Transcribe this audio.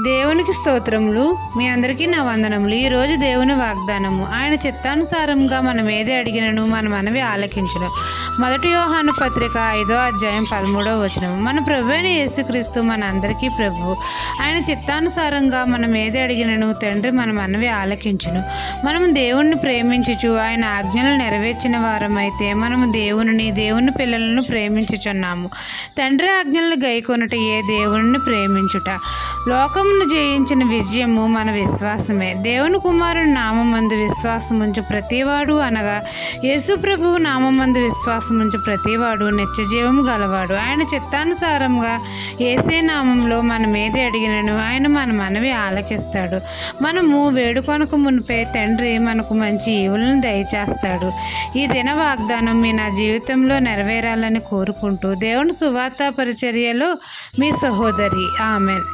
దేవునికి స్తోత్రములు. మీ అందరికీ నా వందనములు. ఈరోజు దేవుని వాగ్దానము. ఆయన చిత్తానుసారంగా మనం ఏది అడిగినను మన మనవి ఆలకించును. 1 యోహాను పత్రిక 5వ అధ్యాయం 13వ వచనం. మన ప్రభువైన యేసుక్రీస్తు మన అందరికీ ప్రభువు. ఆయన చిత్తానుసారంగా మనం ఏది అడిగినను తండ్రి మన మనవి ఆలకించును. మనము దేవుణ్ణి ప్రేమించుచు ఆయన ఆజ్ఞలు నెరవేర్చిన వారమైతే మనము దేవుని పిల్లలను ప్రేమించుచున్నాము. తండ్రి ఆజ్ఞలను గైకొనుటయే దేవుణ్ణి ప్రేమించుట. లోకమును జయించిన విజయము మన విశ్వాసమే. దేవుని కుమారుని నామమందు విశ్వాసముంచు ప్రతివాడు, అనగా యేసు ప్రభువు నామమందు విశ్వాసముంచు ప్రతివాడు నిత్యజీవము గలవాడు. ఆయన చిత్తానుసారంగా యేసే నామంలో మనం ఏది అడిగినను ఆయన మన మనవి ఆలకిస్తాడు. మనము వేడుకొనకు మునిపే తండ్రి మనకు మంచి ఈవులను దయచేస్తాడు. ఈ దిన వాగ్దానం నా జీవితంలో నెరవేరాలని కోరుకుంటూ దేవుని సువార్త పరిచర్యలో మీ సహోదరి. ఆమెన్.